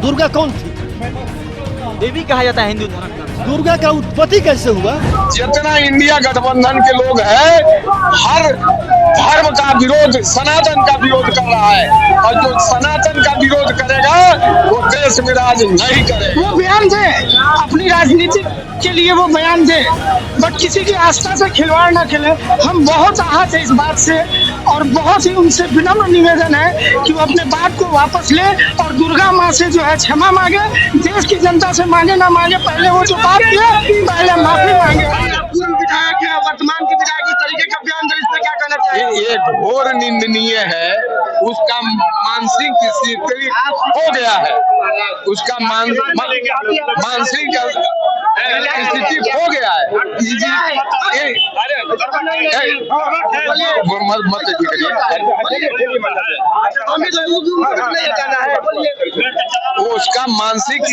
दुर्गा कौन थी? देवी कहा जाता है हिंदू धर्म का। दुर्गा का उत्पत्ति कैसे हुआ? जितना इंडिया गठबंधन के लोग हैं, हर धर्म का विरोध, सनातन का विरोध कर रहा है, और जो सनातन का विरोध करेगा वो देश में राज नहीं करेगा। वो बयान दे, अपनी राजनीति के लिए वो बयान दे, बट किसी की आस्था से खिलवाड़ ना खेले। हम बहुत आहत है इस बात से, और बहुत ही उनसे विनम्र निवेदन है कि वो अपने बात को वापस ले और दुर्गा माँ से जो है क्षमा मांगे। देश की जनता से मांगे ना मांगे, पहले वो जो बात किए पहले माफी मांगे। पूर्व विधायक है, वर्तमान के विधायक, इस तरीके का बयान दे, इस पे क्या कहना चाहिए? ये घोर निंदनीय है। उसका मानसिक स्थिति हो गया है, उसका मानसिक स्थिति हो गया है। मत उसका मानसिक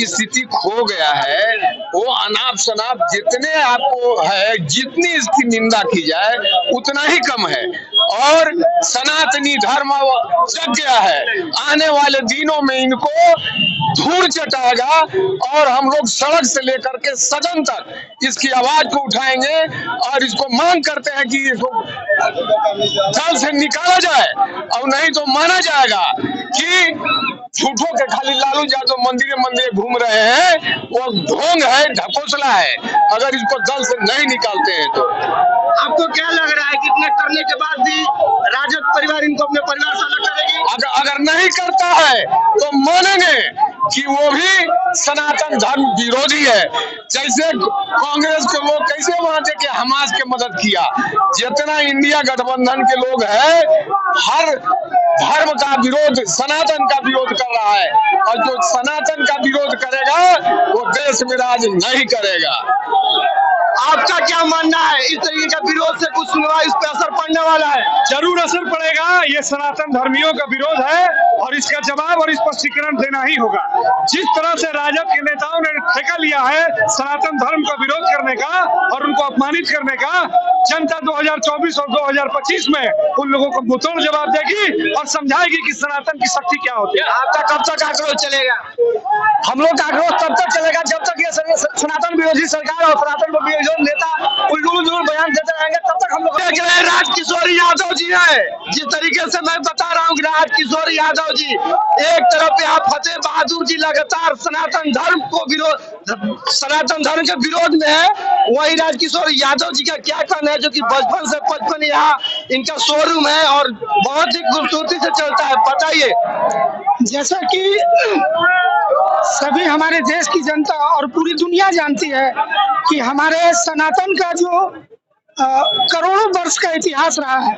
स्थिति खो गया है। वो अनाप शनाप जितने आपको है, जितनी इसकी निंदा की जाए उतना ही कम है, और सनातनी धर्म जग गया है। आने वाले दिनों में इनको धूल चटाएगा, और हम लोग सड़क से लेकर के सदन तक इसकी आवाज को उठाएंगे, और इसको मांग करते हैं कि इसको जल से निकाला जाए, और नहीं तो माना जाएगा कि झूठों के खाली लालू यादव मंदिर मंदिर घूम रहे हैं, वो ढोंग है, ढकोसला है। अगर इसको जल से नहीं निकालते हैं तो आपको क्या लग रहा है कि इतना करने के बाद भी राजद परिवार इनको अपने परिवार से अलग करेगी? अगर नहीं करता है तो मानेंगे कि वो भी सनातन धर्म विरोधी है। जैसे कांग्रेस के लोग कैसे मानते कि हमास के मदद किया, जितना इंडिया गठबंधन के लोग हैं, हर धर्म का विरोध, सनातन का विरोध कर रहा है, और जो सनातन का विरोध करेगा वो देश में राज नहीं करेगा। आपका क्या मानना है, इस तरीके का विरोध से कुछ सुनवाई, इस पर असर पड़ने वाला है? जरूर असर पड़ेगा। ये सनातन धर्मियों का विरोध है, और इसका जवाब और इस पर स्पष्टीकरण देना ही होगा। जिस तरह से राजद के नेताओं ने ठेका लिया है सनातन धर्म का विरोध करने का और उनको अपमानित करने का, जनता 2024 और 2025 में उन लोगों को मुंहतोड़ जवाब देगी और समझाएगी कि सनातन की शक्ति क्या होती है। आपका कब तक आक्रोश चलेगा? हम लोग का आक्रोश तब तक चलेगा जब तक ये सनातन विरोधी सरकार और सनातन विरोधी नेता उल्लू बयान देते रहेंगे, तब तक हम लोग। राजकिशोर यादव जी है, जिस तरीके से मैं बता रहा हूँ कि राजकिशोर यादव जी एक तरफ यहाँ फतेह बहादुर जी लगातार सनातन धर्म के विरोध में है, वही राजकिशोर यादव जी का क्या कहना है, जो कि बचपन से 55 यहाँ इनका शोरूम है और बहुत ही खूबसूरती से चलता है। बताइए। जैसा कि सभी हमारे देश की जनता और पूरी दुनिया जानती है कि हमारे सनातन का जो करोड़ों वर्ष का इतिहास रहा है,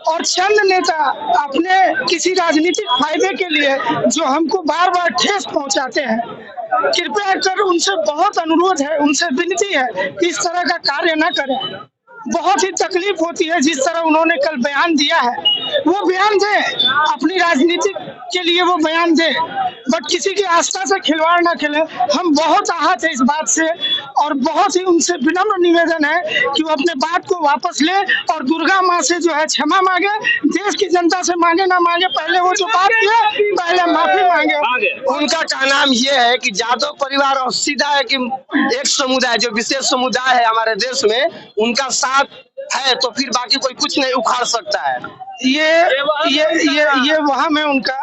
और चंद नेता अपने किसी राजनीतिक फायदे के लिए जो हमको बार बार ठेस पहुंचाते हैं, कृपया कर उनसे बहुत अनुरोध है, उनसे विनती है कि इस तरह का कार्य न करें। बहुत ही तकलीफ होती है जिस तरह उन्होंने कल बयान दिया है, वो बयान दे, अपनी राजनीति के लिए वो बयान दे, बट किसी की आस्था से खिलवाड़ ना खेले। हम बहुत आहत है इस बात से, और बहुत ही उनसे विनम्र निवेदन है कि वो अपने बात को वापस ले और दुर्गा माँ से जो है क्षमा मांगे। देश की जनता से मांगे ना मांगे, पहले वो जो बात किए पहले माफी मांगे। उनका कहना ये है कि यादव परिवार और सीधा है कि एक समुदाय, जो विशेष समुदाय है हमारे देश में, उनका साथ है तो फिर बाकी कोई कुछ नहीं उखाड़ सकता है। ये वहम है उनका।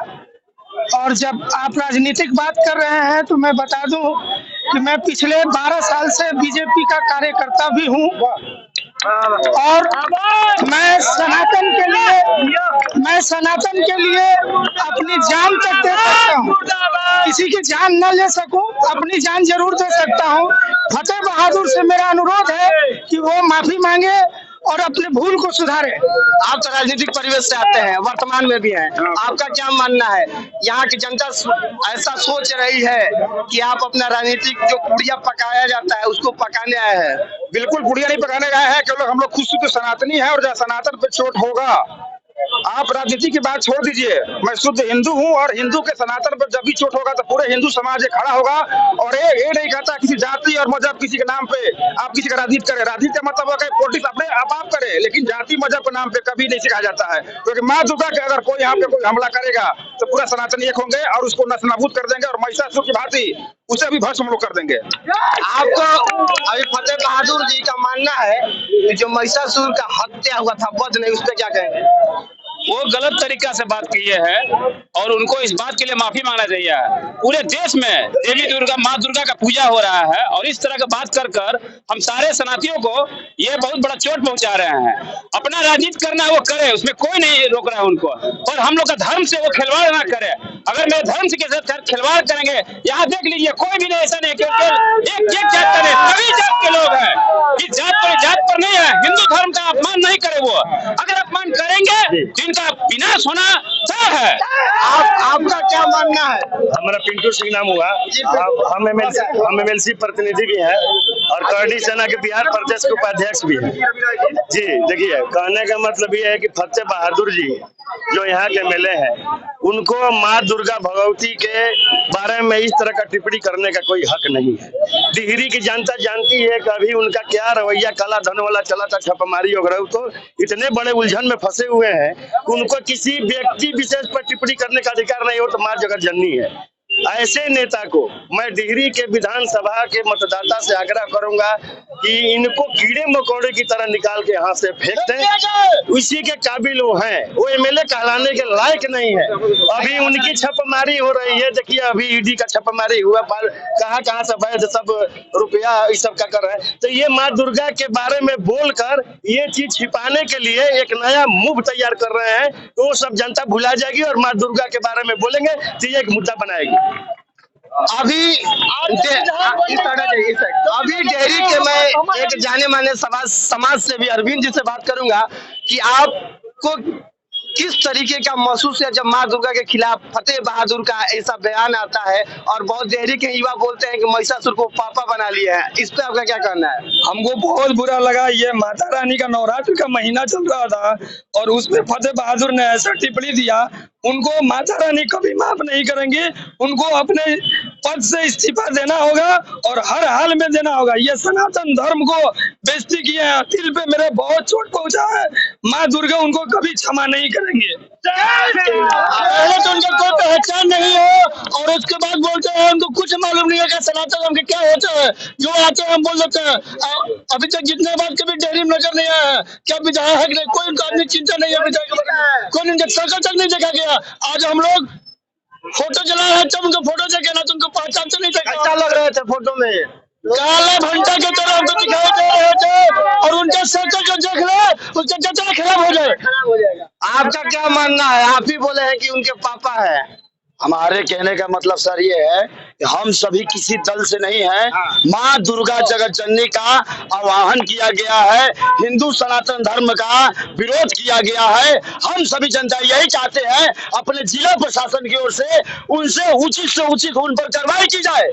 और जब आप राजनीतिक बात कर रहे हैं तो मैं बता दूं कि मैं पिछले 12 साल से बीजेपी का कार्यकर्ता भी हूं, और मैं सनातन के लिए अपनी जान तक दे सकता हूं। किसी की जान न ले सकूं, अपनी जान जरूर दे सकता हूं। फतेह बहादुर से मेरा अनुरोध है कि वो माफी मांगे और अपने भूल को सुधारे। आप तो राजनीतिक परिवेश से आते हैं, वर्तमान में भी हैं, आपका क्या मानना है? यहाँ की जनता ऐसा सोच रही है कि आप अपना राजनीतिक जो पुड़िया पकाया जाता है उसको पकाने आए हैं। बिल्कुल पुड़िया नहीं पकाने गए हैं, केवल हम लोग खुद शुद्ध सनातनी है, और जहाँ सनातन पे चोट होगा आप राजनीति की बात छोड़ दीजिए, मैं शुद्ध हिंदू हूं और हिंदू के सनातन पर जब भी चोट होगा तो पूरे हिंदू समाज खड़ा होगा। और ये नहीं कहता किसी जाति और मजहब किसी के नाम पे आप किसी का राजनीति करें। राजनीति का मतलब होगा पॉलिटिक्स अपने आप करें, लेकिन जाति मजहब के नाम पे कभी नहीं सिखाया जाता है। क्योंकि माँ दुर्गा के अगर कोई यहाँ पे कोई हमला करेगा तो पूरा सनातन एक होंगे और उसको नस्तानाबूद कर देंगे और महिषासुर की भांति उसे भी भस्म लोग कर देंगे। आपको अभी फतेह बहादुर जी का मानना है कि जो महिषासुर का हत्या हुआ था वध नहीं, उस पर क्या कहेंगे? वो गलत तरीका से बात किए हैं और उनको इस बात के लिए माफी मांगना चाहिए। पूरे देश में देवी दुर्गा माँ दुर्गा का पूजा हो रहा है और इस तरह का बात कर कर हम सारे सनातियों को ये बहुत बड़ा चोट पहुंचा रहे हैं। अपना राजनीति करना है वो करे, उसमें कोई नहीं रोक रहा है उनको, पर हम लोग का धर्म से वो खिलवाड़ ना करे। अगर मेरे धर्म से के साथ खिलवाड़ करेंगे, यहाँ देख लीजिए कोई भी नहीं ऐसा नहीं एक जात का नहीं, सभी जात के लोग हैं। इस जात पर नहीं है, हिंदू धर्म का अपमान नहीं करे वो। अगर अपमान करेंगे जिनका विनाश होना तय है। आपका क्या मानना है? हमारा पिंटू सिंह नाम हुआ। हम एमएलसी प्रतिनिधि भी हैं और करडी सेना के बिहार प्रदेश के उपाध्यक्ष भी हैं। जी देखिए, कहने का मतलब ये है कि फतेह बहादुर जी जो यहाँ के एमएलए हैं, उनको माँ दुर्गा भगवती के बारे में इस तरह का टिप्पणी करने का कोई हक नहीं है। डिहरी की जनता जानती है कि अभी उनका क्या रवैया काला धन वाला चला था, छापामारी वगैरह, तो इतने बड़े उलझन में फंसे हुए हैं उनको किसी व्यक्ति विशेष पर टिप्पणी करने का अधिकार नहीं हो तो माँ जगत जननी है। ऐसे नेता को मैं डिहरी के विधानसभा के मतदाता से आग्रह करूंगा कि इनको कीड़े मकोड़े की तरह निकाल के यहाँ से फेंक दें। उसी के काबिल वो हैं, वो एमएलए कहलाने के लायक नहीं है। अभी उनकी छापामारी हो रही है, देखिए अभी ईडी का छापामारी हुआ, कहाँ से वैध सब रुपया इस सब का कर रहे हैं। तो ये माँ दुर्गा के बारे में बोलकर ये चीज छिपाने के लिए एक नया मूव तैयार कर रहे हैं, तो वो सब जनता भुला जाएगी और माँ दुर्गा के बारे में बोलेंगे तो ये एक मुद्दा बनाएगी। अभी डेहरी के मैं एक जाने माने समाज से भी अरविंद जी से बात करूंगा कि आपको किस तरीके का महसूस है जब माँ दुर्गा के खिलाफ फतेह बहादुर का ऐसा बयान आता है और बहुत डेहरी के युवा बोलते हैं कि महिषासुर को पापा बना लिया है, इस पे आपका क्या कहना है? हमको बहुत बुरा लगा। ये माता रानी का नवरात्र का महीना चल रहा था और उसमें फतेह बहादुर ने ऐसा टिप्पणी दिया। उनको माता रानी कभी माफ नहीं करेंगे, उनको अपने पद से इस्तीफा देना होगा और हर हाल में देना होगा। ये सनातन धर्म को बेइज्जती किए हैं, दिल पे मेरे बहुत चोट पहुंचा है। माँ दुर्गा उनको कभी क्षमा नहीं करेंगे। पहले तो उनका कोई पहचान नहीं है और उसके बाद बोलते हैं हमको कुछ मालूम नहीं है कि सनातन धर्म के क्या होता है। जो आते हैं हम बोल देते हैं। अभी तक जितने बार कभी डेहरी में नजर नहीं आया है, क्या विधायक नहीं, कोई उनका आदमी चिंता नहीं है विधायक, कोई उनका सर्कल तक नहीं देखा गया। आज हम लोग फोटो चला है तब उनको फोटो देखे ना, तुमको पहचान तो नहीं देखा। अच्छा लग रहे थे फोटो में, काला भंटा की तरह हमको दिखाई दे रहे थे और उनका सर्कल जो देख ले उसका चचरा खराब हो जाए। आपका क्या मानना है? आप ही बोले हैं कि उनके पापा है। हमारे कहने का मतलब सर ये है कि हम सभी किसी दल से नहीं है। माँ दुर्गा जगत जननी का आवाहन किया गया है, हिंदू सनातन धर्म का विरोध किया गया है। हम सभी जनता यही चाहते हैं अपने जिला प्रशासन की ओर से उनसे उचित से उचित उन पर कार्रवाई की जाए।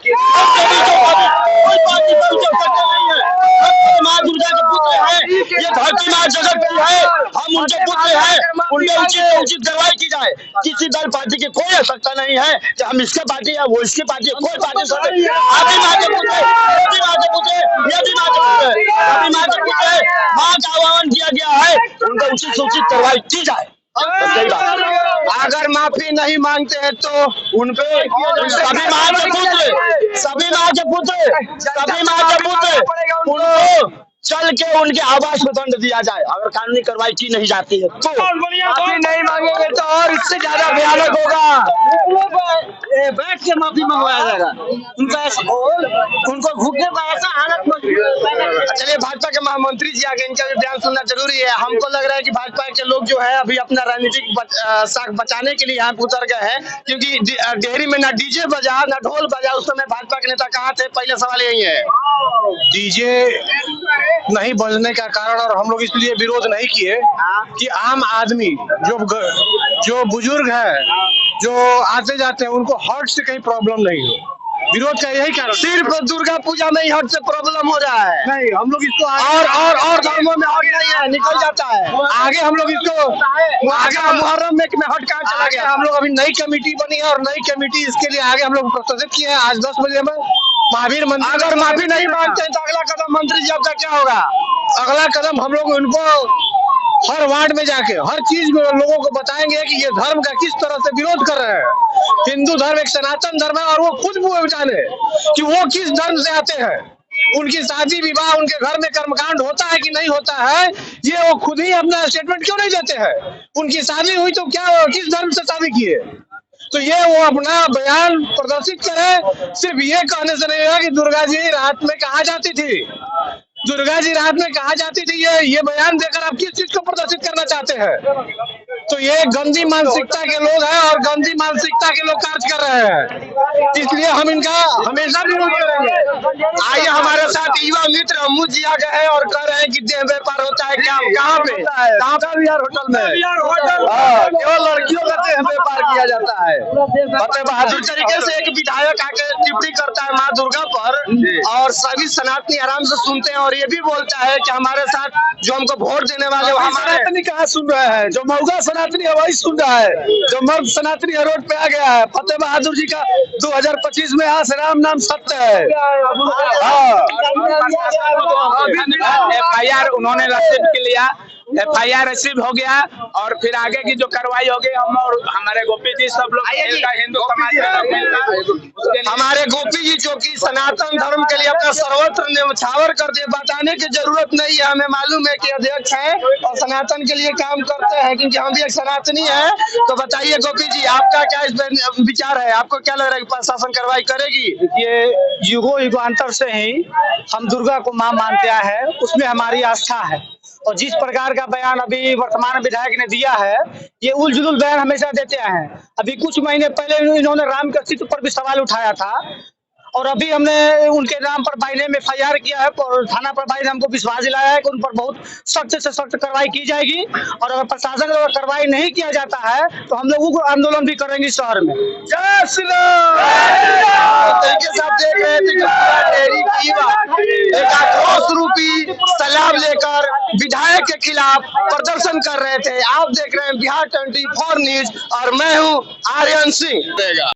माँ दुर्गा के पुत्र है, ये धरती माँ जगत की है, हम उनके पुत्र हैं, उनके उचित से उचित कार्रवाई की जाए। किसी दल पार्टी की कोई आवश्यकता नहीं है कि हम इसके पार्टी या वो इसके पार्टी, कोई पार्टी से आदि माँ के पुत्र, ये भी माँ के पुत्र, ये भी माँ के पुत्र, सभी माँ के पुत्र, माँ का आह्वान किया गया है, उनका उचित से उचित कार्रवाई की जाए। अगर माफी नहीं मांगते हैं तो उनपे सभी माँ के पुत्र, सभी माँ के पुत्र, सभी माँ के पुत्र उनको चल के उनके आवास में दंड दिया जाए। अगर कानूनी कार्रवाई की नहीं जाती है तो माफी नहीं मांगेंगे तो और इससे ज्यादा भयानक होगा। बैठ के माफी मंगवाया जाएगा, उनको घुटने पर ऐसा हालत। चलिए, भाजपा के महामंत्री जी आगे, इनका भी बयान सुनना जरूरी है। हमको लग रहा है कि भाजपा के लोग जो है अभी अपना राजनीतिक साख बचाने के लिए यहाँ पे उतर गए हैं, क्योंकि डेहरी में ना डीजे बजा ना ढोल बजा। उस समय भाजपा के नेता कहाँ थे? पहले सवाल यही है। डीजे नहीं बजने का कारण और हम लोग इसलिए विरोध नहीं किए कि आम आदमी जो बुजुर्ग है, जो आते जाते हैं, उनको हार्ट से कहीं प्रॉब्लम नहीं हो। विरोध का यही कारण सिर्फ दुर्गा पूजा में ही हट से प्रॉब्लम हो रहा है। नहीं, हम लोग इसको और धर्मों में हट नहीं है, निकल जाता है आगे। हम लोग इसको आगे मुहर्रम में हट कहाँ चला गया। हम लोग अभी नई कमेटी बनी है और नई कमेटी इसके लिए आगे हम लोग प्रस्तुत किए हैं। आज 10 बजे में महावीर मंदिर, अगर माफी नहीं मांगते हैं तो अगला कदम मंत्री जी आपका क्या होगा? अगला कदम हम लोग उनको हर वार्ड में जाके हर चीज में लोगों को बताएंगे कि ये धर्म का किस तरह से विरोध कर रहे हैं। हिंदू धर्म एक सनातन धर्म है और वो खुद वो जाने कि वो किस धर्म से आते हैं। उनकी शादी विवाह, उनके घर में कर्मकांड होता है कि नहीं होता है, ये वो खुद ही अपना स्टेटमेंट क्यों नहीं देते हैं। उनकी शादी हुई तो क्या, किस धर्म से शादी किए, तो ये वो अपना बयान प्रदर्शित करे। सिर्फ ये कहने से नहीं है कि दुर्गा जी रात में कहाँ जाती थी, दुर्गा जी रात में कहा जाती थी, ये बयान देकर आप किस चीज को प्रदर्शित करना चाहते हैं। तो ये गंदी मानसिकता के लोग हैं और गंदी मानसिकता के लोग कार्य कर रहे हैं, इसलिए हम इनका हमेशा विरोध करेंगे। आइए हमारे साथ युवा मित्र अम्मू जी आ गए हैं और कह रहे हैं कि देह व्यापार होता है क्या, कहाँ पे, कहाँ पे? बिहार होटल में केवल लड़कियों का देह व्यापार किया जाता है। फतेह बहादुर तरीके से एक विधायक आके टिप्पणी करता है माँ दुर्गा पर और सभी सनातनी आराम से सुनते हैं और ये भी बोलता है कि हमारे साथ जो हमको वोट देने वाले हमारे सनातनी कहाँ सुन रहे हैं, जो मौगा सनातनी है वही सुन रहा है, जो मर्द सनातनी रोड पे आ गया है। फतेह बहादुर जी का 2025 में आज राम नाम सत्य है। FIR उन्होंने रसीद के लिया, FIR रिसीव हो गया और फिर आगे की जो कार्रवाई होगी हम और हमारे गोपी जी सब लोग हिंदू समाज हमारे गोपी जी जो कि सनातन धर्म के लिए अपना सर्वत्र न्यौछावर कर दिए, बताने की जरूरत नहीं है, हमें मालूम है कि अध्यक्ष है और सनातन के लिए काम करते हैं क्योंकि हम भी एक सनातनी है। तो बताइए गोपी जी, आपका क्या इस पर विचार है, आपको क्या लग रहा है प्रशासन कार्रवाई करेगी? ये युगांतर से ही हम दुर्गा को मां मानते आए हैं, उसमें हमारी आस्था है। और जिस प्रकार का बयान अभी वर्तमान विधायक ने दिया है, ये उलझुल बयान हमेशा देते आए हैं। अभी कुछ महीने पहले इन्होंने राम के अस्तित्व पर भी सवाल उठाया था और अभी हमने उनके नाम पर बाइने में FIR किया है और थाना पर बाइने हमको विश्वास दिलाया है कि उन पर बहुत सख्त से सख्त कार्रवाई की जाएगी और अगर प्रशासन द्वारा कार्रवाई नहीं किया जाता है तो हम लोगों को आंदोलन भी करेंगे शहर में। जय श्री राम। तरीके से आप देख रहे थे कि पूरा डेयरी की एक आक्रोश रूपी सलाम लेकर विधायक के खिलाफ प्रदर्शन कर रहे थे। आप देख रहे हैं बिहार 24 न्यूज और मैं हूँ आर्यन सिंह।